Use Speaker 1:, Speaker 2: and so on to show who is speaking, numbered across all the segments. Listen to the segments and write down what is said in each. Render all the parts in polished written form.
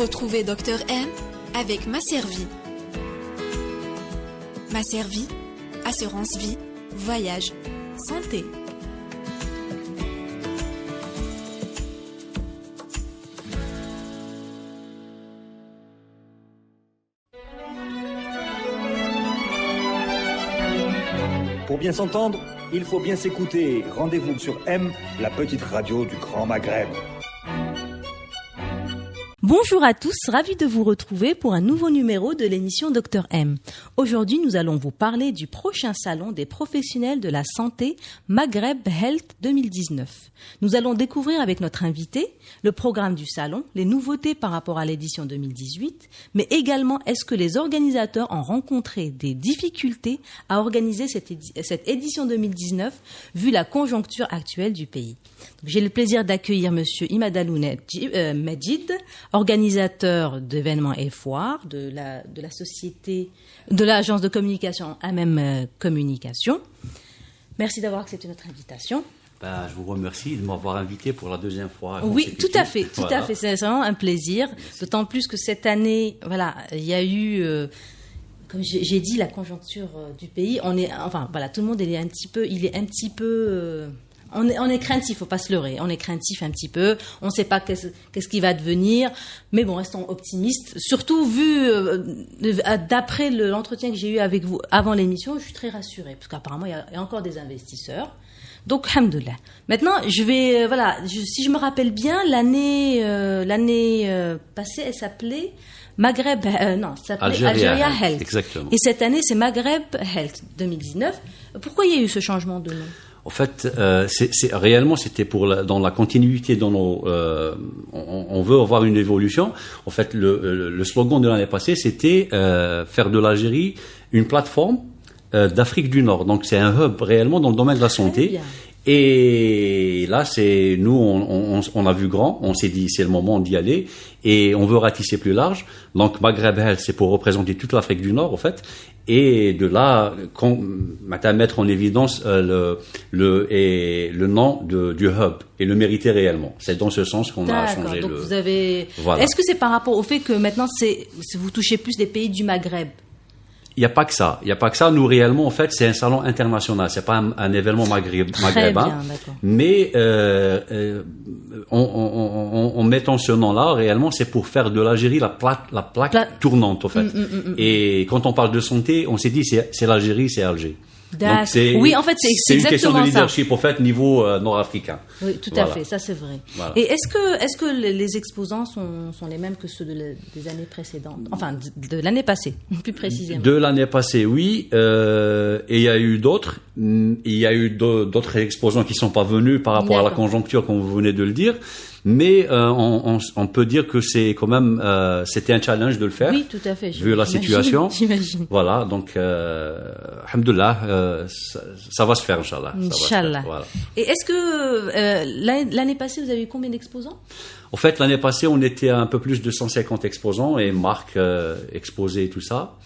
Speaker 1: Retrouvez Dr M avec Masservie. Masservie, assurance vie, voyage, santé.
Speaker 2: Pour bien s'entendre, il faut bien s'écouter. Rendez-vous sur M, la petite radio du Grand Maghreb.
Speaker 3: Bonjour à tous, ravi de vous retrouver pour un nouveau numéro de l'émission Dr M. Aujourd'hui, nous allons vous parler du prochain salon des professionnels de la santé Maghreb Health 2019. Nous allons découvrir avec notre invité le programme du salon, les nouveautés par rapport à l'édition 2018, mais également est-ce que les organisateurs ont rencontré des difficultés à organiser cette édition 2019 vu la conjoncture actuelle du pays. Donc, j'ai le plaisir d'accueillir monsieur Imadalou Medjid, organisateur d'événements et foires de la société, de l'agence de communication AMM Communication. Merci d'avoir accepté notre invitation.
Speaker 4: Je vous remercie de m'avoir invité pour la deuxième fois.
Speaker 3: Oui, tout à fait. C'est vraiment un plaisir. D'autant plus que cette année, il y a eu, comme j'ai dit, la conjoncture du pays. Tout le monde il est un petit peu. On est craintif, faut pas se leurrer. On est craintif un petit peu. On ne sait pas qu'est-ce qui va devenir. Mais bon, restons optimistes. Surtout vu, d'après l'entretien que j'ai eu avec vous avant l'émission, je suis très rassurée. Parce qu'apparemment, il y a encore des investisseurs. Donc, alhamdoulilah. Maintenant, si je me rappelle bien, l'année passée, elle s'appelait Maghreb, Algeria Health.
Speaker 4: Exactement.
Speaker 3: Et cette année, c'est Maghreb Health 2019. Pourquoi il y a eu ce changement de nom?
Speaker 4: En fait, réellement, c'était dans la continuité dans on veut avoir une évolution. En fait, le slogan de l'année passée, c'était faire de l'Algérie une plateforme d'Afrique du Nord. Donc, c'est un hub réellement dans le domaine de la santé. Et là, on a vu grand, on s'est dit, c'est le moment d'y aller, et on veut ratisser plus large. Donc, Maghreb Health, c'est pour représenter toute l'Afrique du Nord, en fait. Et de là, mettre en évidence le nom du hub et le mériter réellement. C'est dans ce sens qu'on a changé.
Speaker 3: Donc vous avez. Voilà. Est-ce que c'est par rapport au fait que maintenant vous touchez plus des pays du Maghreb?
Speaker 4: Il n'y a pas que ça. Nous, réellement, en fait, c'est un salon international. C'est pas un événement maghrébin. Mais en mettant ce nom-là, réellement, c'est pour faire de l'Algérie la plaque tournante, en fait. Et quand on parle de santé, on s'est dit, c'est l'Algérie, c'est Alger. Donc
Speaker 3: oui, en fait, c'est
Speaker 4: une question de leadership, en fait, niveau nord-africain.
Speaker 3: Oui, tout à fait, ça c'est vrai. Voilà. Et est-ce que les exposants sont les mêmes que ceux des années précédentes, enfin de l'année passée, plus précisément? De
Speaker 4: l'année passée, oui. Et il y a eu d'autres. Il y a eu d'autres exposants qui sont pas venus par rapport à la conjoncture, comme vous venez de le dire. Mais on peut dire que c'est quand même c'était un challenge de le faire.
Speaker 3: Oui, tout à fait.
Speaker 4: Vu la situation.
Speaker 3: J'imagine.
Speaker 4: Voilà, donc alhamdoulilah, ça va se faire, Inch'Allah.
Speaker 3: Inch'Allah. Voilà. Et est-ce que l'année passée, vous avez eu combien d'exposants?
Speaker 4: En fait, l'année passée, on était à un peu plus de 150 exposants et marques exposées et tout ça.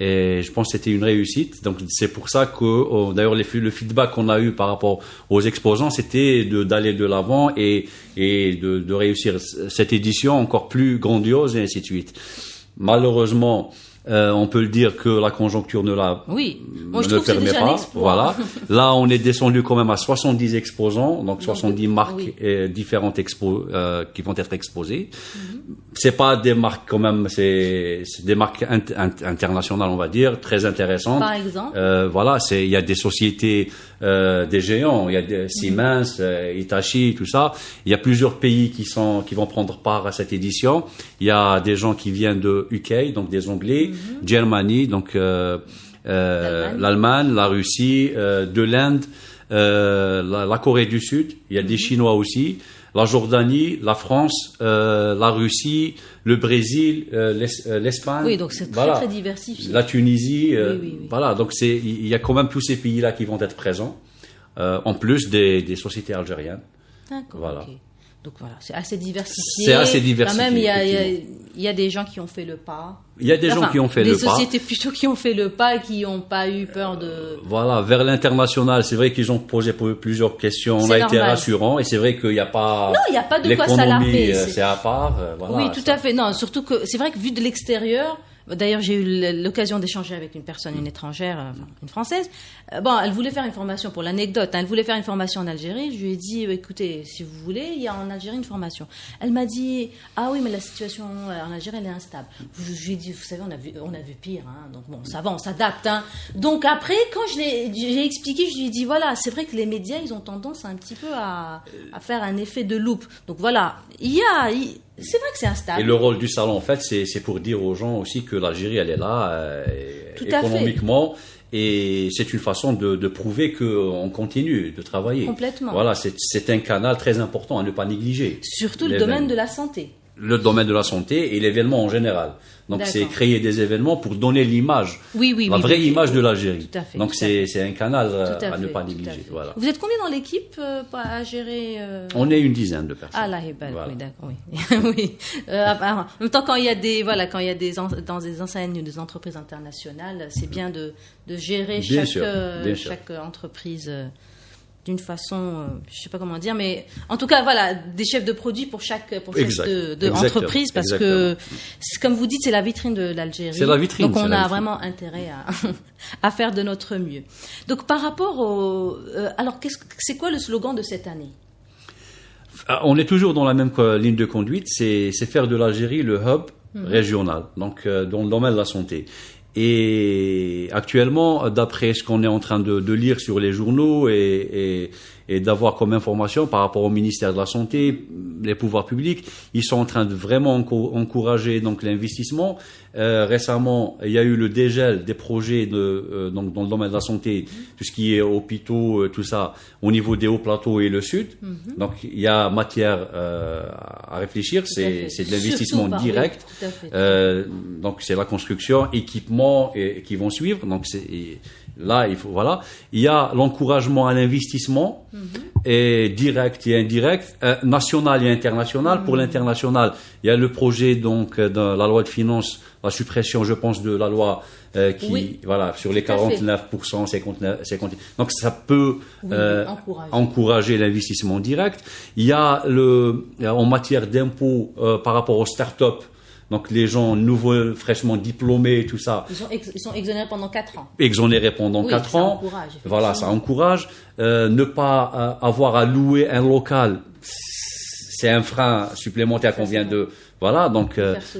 Speaker 4: Et je pense que c'était une réussite. Donc, c'est pour ça que, d'ailleurs, le feedback qu'on a eu par rapport aux exposants, c'était d'aller de l'avant et de réussir cette édition encore plus grandiose et ainsi de suite. Malheureusement, on peut le dire que la conjoncture ne permet pas. Voilà. Là, on est descendu quand même à 70 exposants, donc 70 marques différentes qui vont être exposées. C'est pas des marques quand même, c'est des marques internationales, on va dire, très intéressantes.
Speaker 3: Par exemple.
Speaker 4: Il y a des sociétés, des géants, il y a des Siemens, Hitachi, tout ça. Il y a plusieurs pays qui vont prendre part à cette édition. Il y a des gens qui viennent de UK, donc des Anglais, Germany, donc l'Allemagne, la Russie, de l'Inde, la Corée du Sud. Il y a des Chinois aussi. La Jordanie, la France, la Russie, le Brésil, l'Espagne.
Speaker 3: Oui, donc c'est très diversifié.
Speaker 4: La Tunisie, oui. Voilà. Donc il y a quand même tous ces pays-là qui vont être présents, en plus des sociétés algériennes.
Speaker 3: D'accord.
Speaker 4: Voilà.
Speaker 3: Okay. Donc voilà, c'est assez diversifié.
Speaker 4: C'est assez diversifié.
Speaker 3: Quand même, il y a des gens qui ont fait le pas.
Speaker 4: Il y a des gens qui ont fait le pas.
Speaker 3: Des sociétés plutôt qui ont fait le pas et qui n'ont pas eu peur de...
Speaker 4: Voilà, vers l'international, c'est vrai qu'ils ont posé plusieurs questions. On a été rassurants et c'est vrai qu'il n'y a pas...
Speaker 3: Non, il n'y a pas de quoi s'alarmer.
Speaker 4: C'est à part. Voilà,
Speaker 3: oui, tout à fait. Non, surtout que c'est vrai que vu de l'extérieur... D'ailleurs, j'ai eu l'occasion d'échanger avec une personne, une étrangère, une Française. Bon, elle voulait faire une formation, pour l'anecdote, elle voulait faire une formation en Algérie. Je lui ai dit, écoutez, si vous voulez, il y a en Algérie une formation. Elle m'a dit, ah oui, mais la situation en Algérie, elle est instable. Je lui ai dit, vous savez, on a vu pire, hein, donc bon, ça va, on s'adapte. Hein. Donc après, quand j'ai expliqué, je lui ai dit, voilà, c'est vrai que les médias, ils ont tendance un petit peu à faire un effet de loupe. Donc voilà, c'est vrai que c'est instable.
Speaker 4: Et le rôle du salon, en fait, c'est pour dire aux gens aussi que l'Algérie, elle est là, économiquement. Et c'est une façon de prouver qu'on continue de travailler.
Speaker 3: Complètement.
Speaker 4: Voilà, c'est un canal très important à ne pas négliger.
Speaker 3: Surtout le domaine de la santé.
Speaker 4: Le domaine de la santé et l'événement en général. Donc c'est créer des événements pour donner l'image, la vraie image de l'Algérie.
Speaker 3: Tout à fait.
Speaker 4: Donc c'est un canal à ne pas négliger. Voilà.
Speaker 3: Vous êtes combien dans l'équipe à gérer
Speaker 4: On est une dizaine de personnes.
Speaker 3: Ah là, voilà. Oui, d'accord, oui. Oui. En même temps, quand il y a dans des enseignes ou des entreprises internationales, c'est bien de gérer chaque entreprise. D'une façon, je ne sais pas comment dire, mais en tout cas, voilà, des chefs de produits pour chaque entreprise, parce que, comme vous dites, c'est la vitrine de l'Algérie.
Speaker 4: C'est la vitrine.
Speaker 3: Donc, on a vraiment intérêt à faire de notre mieux. Donc, par rapport alors, c'est quoi le slogan de cette année ?
Speaker 4: On est toujours dans la même ligne de conduite, c'est faire de l'Algérie le hub régional, donc dans le domaine de la santé. Et actuellement, d'après ce qu'on est en train de lire sur les journaux et d'avoir comme information par rapport au ministère de la Santé, les pouvoirs publics, ils sont en train de vraiment encourager donc l'investissement. Récemment, il y a eu le dégel des projets donc dans le domaine de la santé, tout ce qui est hôpitaux, tout ça, au niveau des hauts plateaux et le sud. Donc il y a matière à réfléchir. C'est de l'investissement direct. Donc c'est la construction, équipement qui vont suivre. Donc là, il y a l'encouragement à l'investissement et direct et indirect, national et international. Pour l'international, il y a le projet donc de la loi de finances, la suppression, je pense, de la loi sur les 49%, 50. Donc ça peut encourager l'investissement direct. Il y a en matière d'impôts par rapport aux startups. Donc les gens nouveaux, fraîchement diplômés, tout ça.
Speaker 3: Ils sont exonérés pendant 4 ans.
Speaker 4: Exonérés pendant 4 ans. Voilà, ça encourage. Ne pas avoir à louer un local, c'est un frein supplémentaire qu'on vient de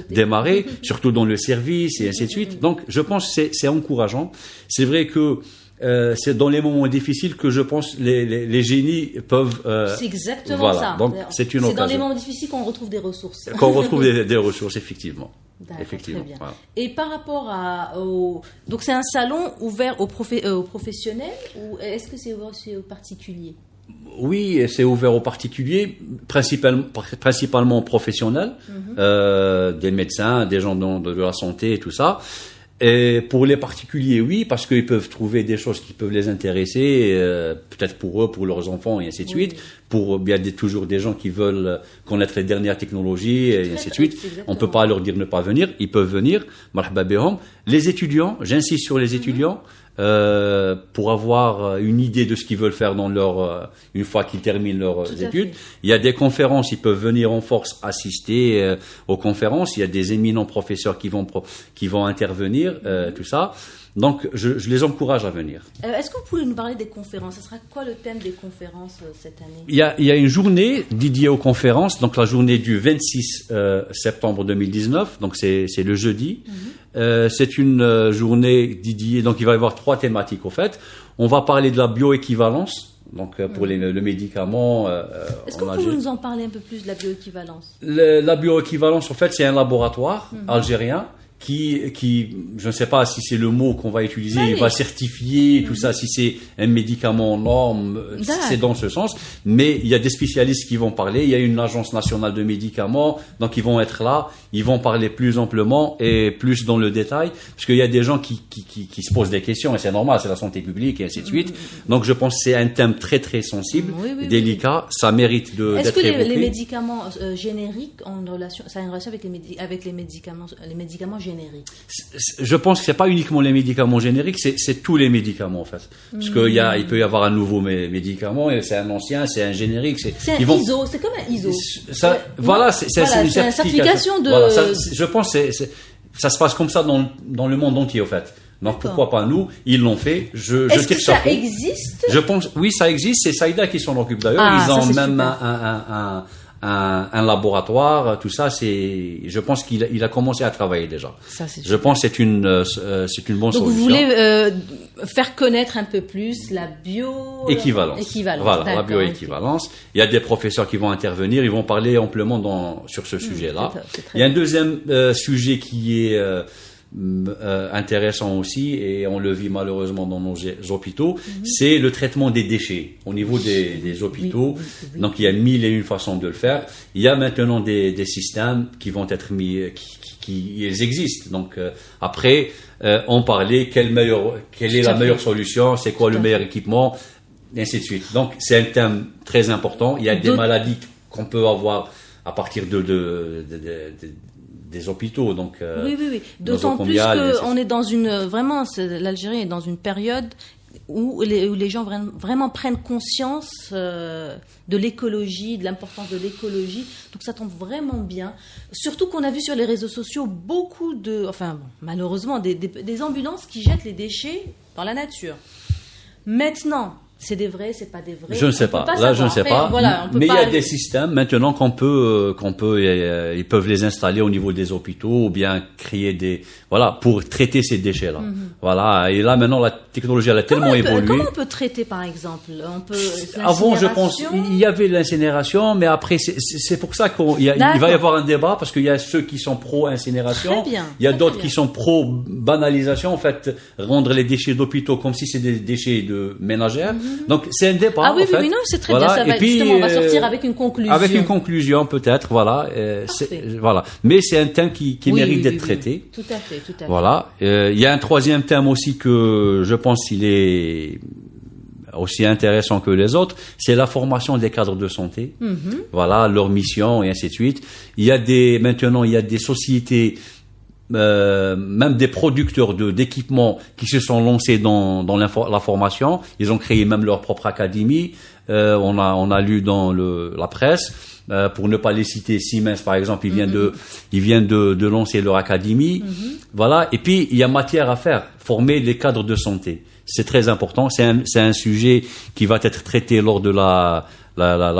Speaker 4: démarrer, surtout dans le service et ainsi de suite. Donc je pense que c'est encourageant. C'est vrai que c'est dans les moments difficiles que je pense les génies peuvent...
Speaker 3: c'est exactement ça.
Speaker 4: Donc c'est une occasion.
Speaker 3: C'est dans les moments difficiles qu'on retrouve des ressources.
Speaker 4: Qu'on retrouve des ressources, effectivement.
Speaker 3: Effectivement. Très bien. Voilà. Et par rapport donc c'est un salon ouvert aux professionnels ou est-ce que c'est ouvert aussi aux particuliers ?
Speaker 4: Oui, c'est ouvert aux particuliers, principalement aux professionnels, des médecins, des gens de la santé et tout ça. Et pour les particuliers, oui, parce qu'ils peuvent trouver des choses qui peuvent les intéresser, peut-être pour eux, pour leurs enfants, et ainsi de suite. Pour bien toujours des gens qui veulent connaître les dernières technologies, et ainsi de suite. On ne peut pas leur dire ne pas venir, ils peuvent venir. Marhaba bihom. Les étudiants, j'insiste sur les étudiants, pour avoir une idée de ce qu'ils veulent faire une fois qu'ils terminent leurs études. Il y a des conférences, ils peuvent venir en force assister aux conférences. Il y a des éminents professeurs qui vont intervenir, tout ça. Donc, je les encourage à venir.
Speaker 3: Est-ce que vous pouvez nous parler des conférences ? Ce sera quoi le thème des conférences cette année ?
Speaker 4: Il y a une journée dédiée aux conférences, donc la journée du 26 septembre 2019, donc c'est le jeudi. C'est une journée dédiée, donc il va y avoir 3 thématiques au fait. On va parler de la bioéquivalence, donc pour le médicament.
Speaker 3: Est-ce que vous pouvez nous en parler un peu plus de la bioéquivalence ?
Speaker 4: La bioéquivalence, en fait, c'est un laboratoire algérien qui, je ne sais pas si c'est le mot qu'on va utiliser, il va certifier tout ça, si c'est un médicament norme, c'est dans ce sens. Mais il y a des spécialistes qui vont parler, il y a une agence nationale de médicaments, donc ils vont être là, ils vont parler plus amplement et plus dans le détail, parce qu'il y a des gens qui se posent des questions, et c'est normal, c'est la santé publique, et ainsi de suite. Donc je pense que c'est un thème très très sensible, délicat, ça mérite d'être évoqué.
Speaker 3: Est-ce que les médicaments génériques ont une relation, ça a une relation avec les médicaments génériques?
Speaker 4: Je pense que c'est pas uniquement les médicaments génériques, c'est tous les médicaments en fait. Parce il peut y avoir un nouveau médicament, et c'est un ancien, c'est un générique.
Speaker 3: C'est un ISO, c'est comme un ISO.
Speaker 4: C'est une certification de. Voilà, je pense que ça se passe comme ça dans le monde entier en fait. Donc pourquoi pas nous? Ils l'ont fait.
Speaker 3: Est-ce que ça existe?
Speaker 4: Je pense, oui, ça existe. C'est Saïda qui s'en occupe d'ailleurs. Ils ont même un laboratoire, tout ça. Je pense qu'il a commencé à travailler déjà. Ça, je pense que c'est une bonne solution.
Speaker 3: Donc vous voulez faire connaître un peu plus la
Speaker 4: équivalence. Voilà, la bioéquivalence. Il y a des professeurs qui vont intervenir. Ils vont parler amplement sur ce sujet-là. Il y a un deuxième sujet qui est intéressant aussi, et on le vit malheureusement dans nos hôpitaux, c'est le traitement des déchets au niveau des hôpitaux. Donc il y a 1001 façons de le faire. Il y a maintenant des systèmes qui vont être mis, ils existent. Donc après, on parlait quelle est la meilleure solution, c'est quoi le meilleur équipement, et ainsi de suite. Donc c'est un thème très important. Il y a des maladies qu'on peut avoir à partir des hôpitaux, donc
Speaker 3: oui. D'autant plus qu'on est dans l'Algérie est dans une période où les gens vraiment prennent conscience de l'écologie, de l'importance de l'écologie. Donc ça tombe vraiment bien. Surtout qu'on a vu sur les réseaux sociaux beaucoup malheureusement des ambulances qui jettent les déchets dans la nature. Maintenant, c'est des vrais, c'est pas des vrais.
Speaker 4: Je ne sais pas. Là, je ne sais pas. Mais il y a des systèmes maintenant ils peuvent les installer au niveau des hôpitaux, ou bien créer pour traiter ces déchets-là. Voilà. Et là, maintenant, la technologie, elle a tellement évolué.
Speaker 3: Comment on peut traiter, par exemple?
Speaker 4: Avant, je pense, il y avait l'incinération, mais après, c'est pour ça il va y avoir un débat, parce qu'il y a ceux qui sont pro-incinération. Il y a d'autres qui sont pro-banalisation, en fait, rendre les déchets d'hôpitaux comme si c'était des déchets de ménagères. Donc c'est un débat.
Speaker 3: Ah oui, oui, non, c'est très bien. Ça va, justement, on va sortir avec une conclusion.
Speaker 4: Avec une conclusion, peut-être, voilà. Voilà. Mais c'est un thème qui mérite d'être traité.
Speaker 3: Tout à fait, tout à fait.
Speaker 4: Voilà. Il y a un troisième thème aussi que je pense qu'il est aussi intéressant que les autres, c'est la formation des cadres de santé. Voilà, leur mission et ainsi de suite. Maintenant, il y a des sociétés, même des producteurs d'équipements qui se sont lancés dans la formation. Ils ont créé même leur propre académie. On a lu dans la presse, pour ne pas les citer, Siemens par exemple, ils viennent de lancer leur académie. Voilà. Et puis il y a matière à faire, former les cadres de santé. C'est très important. C'est un sujet qui va être traité lors de la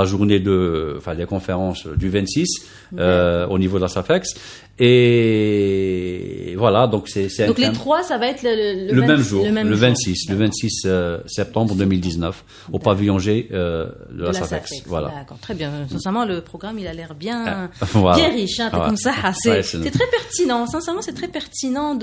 Speaker 4: journée des conférences du 26 au niveau de la SAFEX. Et voilà, donc c'est
Speaker 3: donc les trois, ça va être
Speaker 4: le même jour, le 26 septembre 2019 au pavillon G de la SAFEX. Voilà.
Speaker 3: D'accord, très bien. Sincèrement, le programme, il a l'air bien riche, comme ça. C'est très pertinent. Sincèrement, c'est très pertinent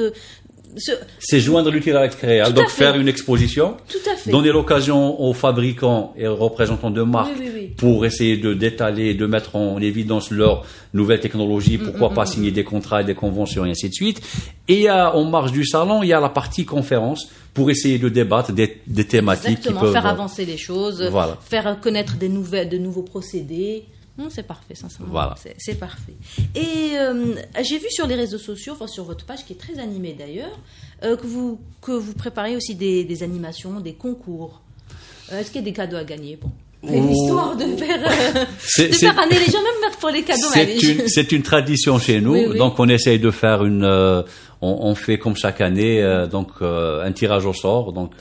Speaker 4: c'est joindre l'utile à l'agréable, donc faire une exposition, donner l'occasion aux fabricants et aux représentants de marques pour essayer d'étaler, de mettre en évidence leurs nouvelles technologies, pourquoi pas signer des contrats et des conventions et ainsi de suite. Et en marge du salon, il y a la partie conférence pour essayer de débattre des thématiques qui peuvent
Speaker 3: faire avancer les choses, faire connaître de nouveaux procédés. C'est parfait, sincèrement.
Speaker 4: Voilà.
Speaker 3: C'est parfait. Et j'ai vu sur les réseaux sociaux, sur votre page qui est très animée d'ailleurs, que vous préparez aussi des animations, des concours. Est-ce qu'il y a des cadeaux à gagner? Histoire de faire amener les gens, même pour les cadeaux.
Speaker 4: C'est une tradition chez nous, donc on essaye de faire on fait comme chaque année, un tirage au sort, donc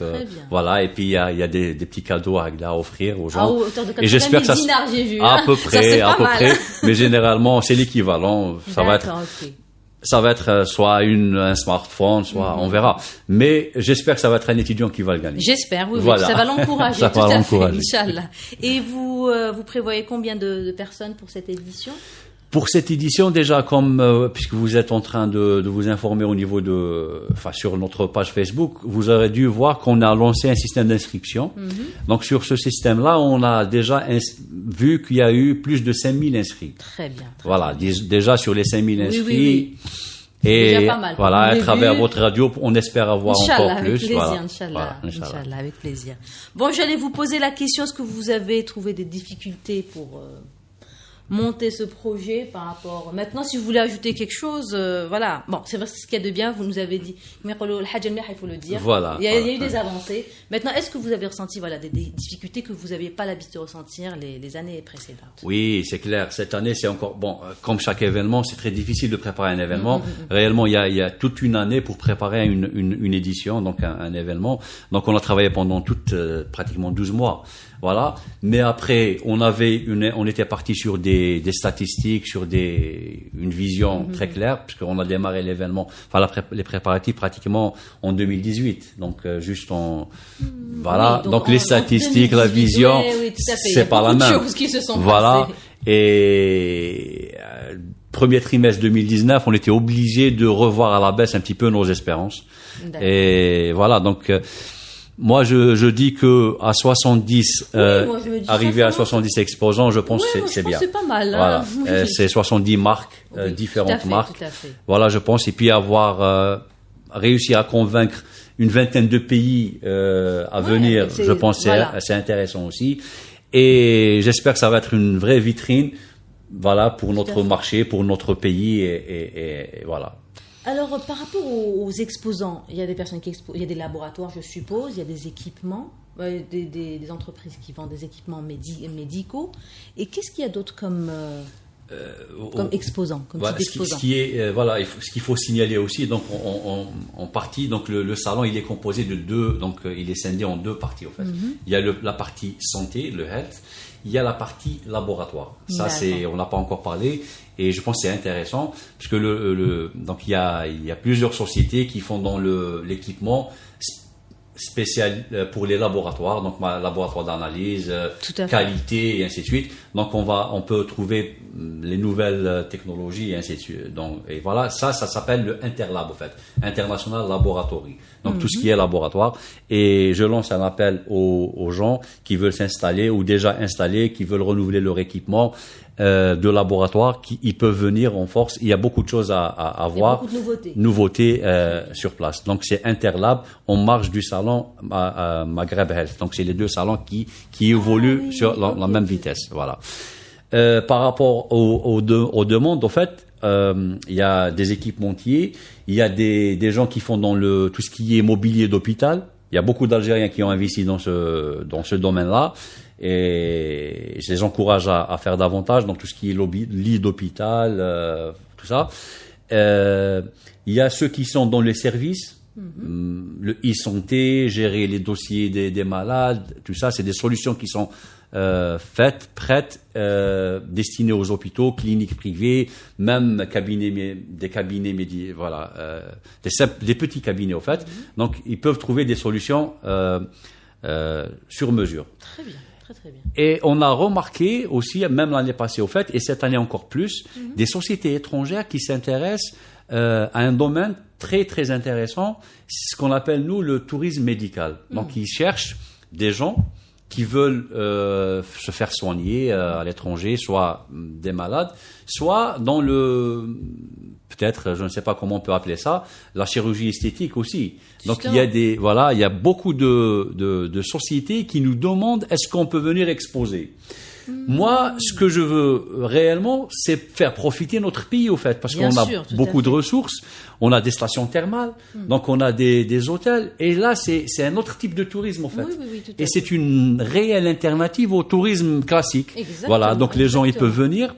Speaker 4: voilà, et puis il y a des petits cadeaux à offrir aux gens.
Speaker 3: Et j'espère que ça j'ai vu.
Speaker 4: À peu près, mais généralement c'est l'équivalent. Ça va être soit un smartphone, soit on verra. Mais j'espère que ça va être un étudiant qui va le gagner.
Speaker 3: J'espère, oui. Ça va l'encourager, tout à fait, Inch'Allah. Et vous prévoyez combien de personnes pour cette édition?
Speaker 4: Pour cette édition, déjà, comme puisque vous êtes en train de vous informer au niveau sur notre page Facebook, vous aurez dû voir qu'on a lancé un système d'inscription. Donc sur ce système-là, on a déjà vu qu'il y a eu plus de 5000 inscrits.
Speaker 3: Très bien.
Speaker 4: Voilà, déjà sur les 5000 inscrits.
Speaker 3: Oui.
Speaker 4: Et
Speaker 3: déjà pas mal.
Speaker 4: voilà, à travers votre radio, on espère avoir encore plus.
Speaker 3: Avec plaisir,
Speaker 4: voilà.
Speaker 3: Inch'Allah, avec plaisir. Bon, j'allais vous poser la question, est-ce que vous avez trouvé des difficultés pour monter ce projet par rapport... Maintenant, si vous voulez ajouter quelque chose, voilà. Bon, c'est vrai, c'est ce qu'il y a de bien, vous nous avez dit, il faut le dire.
Speaker 4: Voilà.
Speaker 3: Il y a eu des avancées. Maintenant, est-ce que vous avez ressenti des difficultés que vous n'aviez pas l'habitude de ressentir les années précédentes?
Speaker 4: Oui, c'est clair. Cette année, c'est encore... Bon, comme chaque événement, c'est très difficile de préparer un événement. Réellement, il y a toute une année pour préparer une édition, donc un événement. Donc, on a travaillé pendant pratiquement 12 mois. Voilà. Mais après, on était parti sur des statistiques, sur une vision très claire, puisqu'on a démarré l'événement, les préparatifs pratiquement en 2018. Donc, juste voilà.
Speaker 3: Oui,
Speaker 4: donc les statistiques,
Speaker 3: 2018,
Speaker 4: la vision,
Speaker 3: oui, tout à fait.
Speaker 4: c'est pas la même.
Speaker 3: Il y a beaucoup de choses qui se sont
Speaker 4: voilà.
Speaker 3: passées.
Speaker 4: Et premier trimestre 2019, on était obligé de revoir à la baisse un petit peu nos espérances.
Speaker 3: D'accord.
Speaker 4: Et voilà. Donc, moi, je dis que à 70, arriver à 70 exposants, je pense que c'est bien.
Speaker 3: C'est pas mal.
Speaker 4: Voilà.
Speaker 3: Oui.
Speaker 4: C'est 70 marques, différentes marques.
Speaker 3: Tout à fait.
Speaker 4: Voilà, je pense. Et puis avoir réussi à convaincre une vingtaine de pays à venir, je pense que c'est intéressant aussi. Et j'espère que ça va être une vraie vitrine, voilà, pour notre marché, pour notre pays, et voilà.
Speaker 3: Alors, par rapport aux exposants, il y a des personnes il y a des laboratoires, je suppose, il y a des équipements, des entreprises qui vendent des équipements médicaux. Et qu'est-ce qu'il y a d'autre comme exposants, comme type d'exposants?
Speaker 4: Ce qu'il faut signaler aussi, donc en partie, donc le salon, il est composé de deux, donc il est scindé en deux parties en fait. Il y a la partie santé, le health. Il y a la partie laboratoire. Ça, on n'a pas encore parlé, et je pense que c'est intéressant, parce que donc il y a plusieurs sociétés qui font dans l'équipement spécial pour les laboratoires, donc laboratoire d'analyse, qualité et ainsi de suite. Donc on peut trouver les nouvelles technologies et ainsi de suite. Donc, et voilà, ça s'appelle le Interlab en fait, International Laboratory. Donc tout ce qui est laboratoire. Et je lance un appel aux gens qui veulent s'installer ou déjà installés, qui veulent renouveler leur équipement de laboratoire, ils peuvent venir en force. Il y a beaucoup de choses à voir.
Speaker 3: Il y a beaucoup de
Speaker 4: nouveautés sur place. Donc c'est Interlab en marge du salon Maghreb Health. Donc c'est les deux salons qui évoluent sur la même vitesse. Voilà. Par rapport aux demandes, en fait, il y a des équipementiers, il y a des gens qui font dans tout ce qui est mobilier d'hôpital. Il y a beaucoup d'Algériens qui ont investi dans ce domaine-là. Et je les encourage à faire davantage dans tout ce qui est lit d'hôpital, tout ça. Il y a ceux qui sont dans les services, le e-santé, gérer les dossiers des malades, tout ça, c'est des solutions qui sont faites, prêtes, destinées aux hôpitaux, cliniques privées, même des cabinets voilà, des petits cabinets au fait. Donc ils peuvent trouver des solutions sur mesure. Très bien. Très bien. Et on a remarqué aussi, même l'année passée au fait, et cette année encore plus, des sociétés étrangères qui s'intéressent à un domaine très très intéressant, ce qu'on appelle nous le tourisme médical. Donc ils cherchent des gens qui veulent se faire soigner à l'étranger, soit des malades, soit dans peut-être, je ne sais pas comment on peut appeler ça, la chirurgie esthétique aussi. Donc il y a beaucoup de sociétés qui nous demandent est-ce qu'on peut venir exposer. Moi, ce que je veux réellement, c'est faire profiter notre pays au fait, parce qu'on a beaucoup de ressources, on a des stations thermales, donc on a des hôtels, et là c'est un autre type de tourisme en fait. Et c'est une réelle alternative au tourisme classique. Voilà, donc les gens ils peuvent venir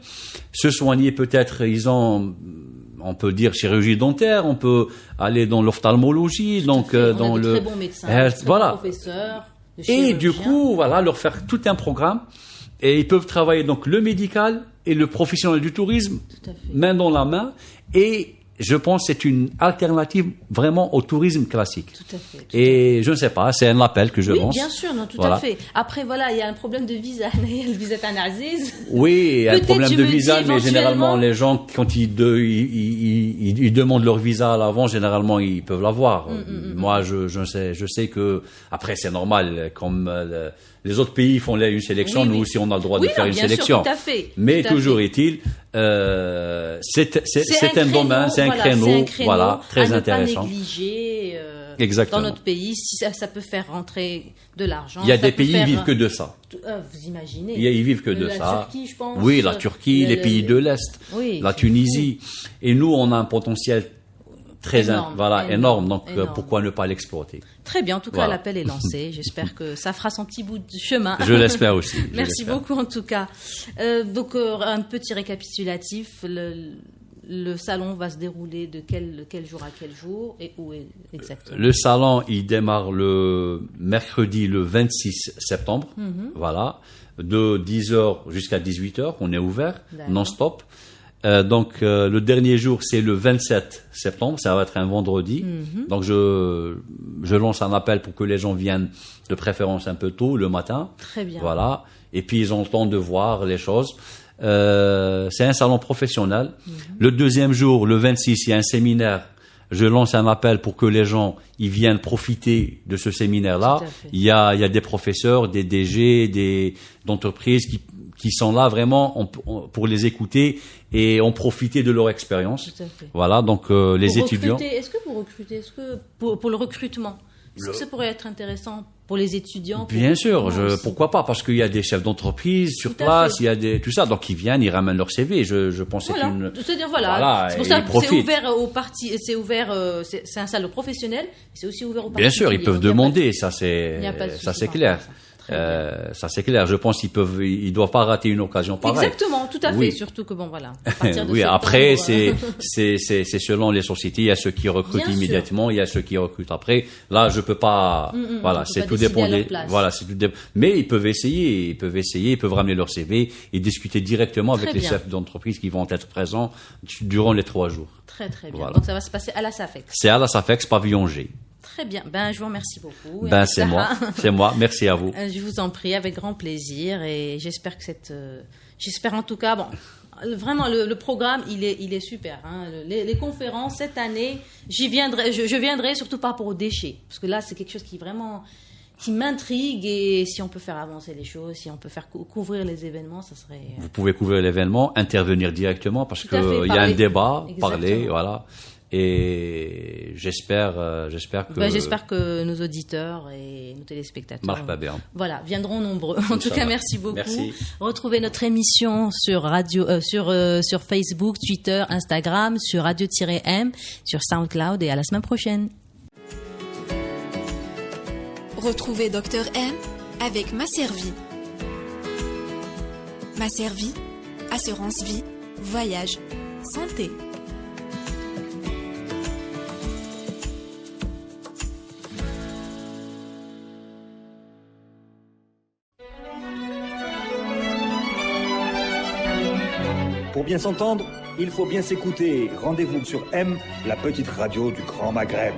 Speaker 4: se soigner, peut-être on peut dire chirurgie dentaire, on peut aller dans l'ophtalmologie, donc dans le
Speaker 3: très bons médecins,
Speaker 4: voilà.
Speaker 3: Professeurs,
Speaker 4: et du coup, voilà, leur faire tout un programme, et ils peuvent travailler donc le médical et le professionnel du tourisme main dans la main, et je pense que c'est une alternative vraiment au tourisme classique.
Speaker 3: Tout à fait.
Speaker 4: Et je ne sais pas, c'est un appel que je lance.
Speaker 3: Oui, bien sûr, non, tout
Speaker 4: Voilà.
Speaker 3: à fait. Après, voilà, il y a un problème de visa. Il y a le visa Aziz.
Speaker 4: Oui, il y a un
Speaker 3: Peut-être,
Speaker 4: problème
Speaker 3: je
Speaker 4: de
Speaker 3: me dis,
Speaker 4: visa, mais généralement,
Speaker 3: éventuellement-
Speaker 4: les gens, quand ils demandent leur visa à l'avance, généralement, ils peuvent l'avoir. Moi, je sais que, après, c'est normal, comme les autres pays font une sélection,
Speaker 3: Oui,
Speaker 4: nous
Speaker 3: oui.
Speaker 4: aussi, on a le droit
Speaker 3: Oui,
Speaker 4: de faire
Speaker 3: non,
Speaker 4: une
Speaker 3: bien sûr,
Speaker 4: sélection.
Speaker 3: tout à fait.
Speaker 4: Mais
Speaker 3: Tout à
Speaker 4: toujours
Speaker 3: fait.
Speaker 4: est-il, c'est un
Speaker 3: créneau,
Speaker 4: domaine, c'est un
Speaker 3: voilà,
Speaker 4: créneau, voilà, très
Speaker 3: à
Speaker 4: intéressant.
Speaker 3: Ne pas négliger
Speaker 4: Exactement.
Speaker 3: dans notre pays, si ça peut faire rentrer de l'argent.
Speaker 4: Il y a
Speaker 3: ça
Speaker 4: des
Speaker 3: peut
Speaker 4: pays qui
Speaker 3: faire,
Speaker 4: vivent que de ça.
Speaker 3: vous imaginez.
Speaker 4: Ils vivent que de
Speaker 3: la
Speaker 4: ça.
Speaker 3: Turquie, je pense.
Speaker 4: Oui, la Turquie, les pays de l'Est,
Speaker 3: Oui,
Speaker 4: la
Speaker 3: c'est
Speaker 4: Tunisie. Et nous, on a un potentiel très
Speaker 3: Énorme,
Speaker 4: énorme. Donc,
Speaker 3: énorme.
Speaker 4: pourquoi ne pas l'exploiter?
Speaker 3: Très bien, en tout cas,
Speaker 4: Voilà.
Speaker 3: l'appel est lancé. J'espère que ça fera son petit bout de chemin.
Speaker 4: Je l'espère aussi. je
Speaker 3: Merci
Speaker 4: l'espère.
Speaker 3: beaucoup, en tout cas. Donc, un petit récapitulatif. Le salon va se dérouler de quel jour à quel jour et où exactement?
Speaker 4: Le salon, il démarre le mercredi, le 26 septembre. Voilà. De 10h jusqu'à 18h, on est ouvert,
Speaker 3: D'accord.
Speaker 4: non-stop. Donc, le dernier jour, c'est le 27 septembre. Ça va être un vendredi. Donc, je lance un appel pour que les gens viennent de préférence un peu tôt, le matin.
Speaker 3: Très bien.
Speaker 4: Voilà. Et puis, ils ont le temps de voir les choses. C'est un salon professionnel. Le deuxième jour, le 26, il y a un séminaire. Je lance un appel pour que les gens ils viennent profiter de ce séminaire-là.
Speaker 3: Tout à fait.
Speaker 4: Il y a des professeurs, des DG, d'entreprises qui sont là vraiment pour les écouter et en profiter de leur expérience.
Speaker 3: Tout à fait.
Speaker 4: Voilà, donc les
Speaker 3: Pour
Speaker 4: étudiants.
Speaker 3: recruter, est-ce que vous recrutez, pour le recrutement, est-ce que ça pourrait être intéressant pour les étudiants?
Speaker 4: Bien sûr,
Speaker 3: aussi.
Speaker 4: pourquoi pas, parce qu'il y a des chefs d'entreprise sur
Speaker 3: Tout à
Speaker 4: place,
Speaker 3: fait.
Speaker 4: il y a tout ça, donc ils viennent, ils ramènent leur CV. Je pense que c'est
Speaker 3: Voilà,
Speaker 4: une.
Speaker 3: c'est-à-dire voilà,
Speaker 4: Voilà,
Speaker 3: c'est pour
Speaker 4: et
Speaker 3: ça
Speaker 4: ils
Speaker 3: que c'est
Speaker 4: profitent.
Speaker 3: ouvert aux parties, c'est un salon professionnel, mais c'est aussi ouvert aux
Speaker 4: Bien
Speaker 3: particuliers.
Speaker 4: sûr, ils peuvent
Speaker 3: Donc, il y a pas de-
Speaker 4: demander,
Speaker 3: il y a pas de
Speaker 4: ça
Speaker 3: souci
Speaker 4: c'est
Speaker 3: par
Speaker 4: clair.
Speaker 3: rapport à ça. Très bien.
Speaker 4: Ça c'est clair. Je pense ils doivent pas rater une occasion pareille.
Speaker 3: Exactement, tout à fait,
Speaker 4: Oui.
Speaker 3: surtout que bon voilà. À partir de
Speaker 4: Oui,
Speaker 3: septembre,
Speaker 4: après c'est selon les sociétés. Il y a ceux qui recrutent
Speaker 3: Bien
Speaker 4: immédiatement, il y a ceux qui recrutent après. Là, je peux pas. Voilà,
Speaker 3: on peut
Speaker 4: c'est
Speaker 3: pas
Speaker 4: tout
Speaker 3: décider
Speaker 4: dépend
Speaker 3: à leur
Speaker 4: des.
Speaker 3: place.
Speaker 4: Voilà, c'est tout mais ils peuvent essayer, ils peuvent ramener leur CV et discuter directement avec
Speaker 3: Très
Speaker 4: les
Speaker 3: bien.
Speaker 4: chefs d'entreprise qui vont être présents durant les 3 jours.
Speaker 3: Très très bien.
Speaker 4: Voilà.
Speaker 3: Donc ça va se passer à la SAFEX.
Speaker 4: C'est à la Safex Pavillon G.
Speaker 3: Très bien. Ben je vous remercie beaucoup. Et
Speaker 4: Ben
Speaker 3: avec
Speaker 4: c'est moi,
Speaker 3: Sarah,
Speaker 4: c'est moi. Merci à vous.
Speaker 3: Je vous en prie, avec grand plaisir, et j'espère que j'espère en tout cas, bon, vraiment le programme il est super. Hein. Les conférences cette année, j'y viendrai, je viendrai surtout par rapport aux déchets, parce que là c'est quelque chose qui m'intrigue, et si on peut faire avancer les choses, si on peut faire couvrir les événements, ça serait.
Speaker 4: Vous pouvez couvrir l'événement, intervenir directement parce
Speaker 3: Tout à fait,
Speaker 4: qu'il y a un
Speaker 3: parler.
Speaker 4: débat,
Speaker 3: Exactement.
Speaker 4: parler, voilà. Et j'espère que.
Speaker 3: J'espère que nos auditeurs et nos téléspectateurs
Speaker 4: Marche pas bien.
Speaker 3: Voilà, viendront nombreux. En tout cas, merci beaucoup.
Speaker 4: Merci.
Speaker 3: Retrouvez notre émission sur sur Facebook, Twitter, Instagram, sur Radio-M, sur SoundCloud, et à la semaine prochaine.
Speaker 1: Retrouvez Dr M avec Masservie. Masservie, assurance vie, voyage, santé.
Speaker 2: Pour bien s'entendre, il faut bien s'écouter. Rendez-vous sur M, la petite radio du Grand Maghreb.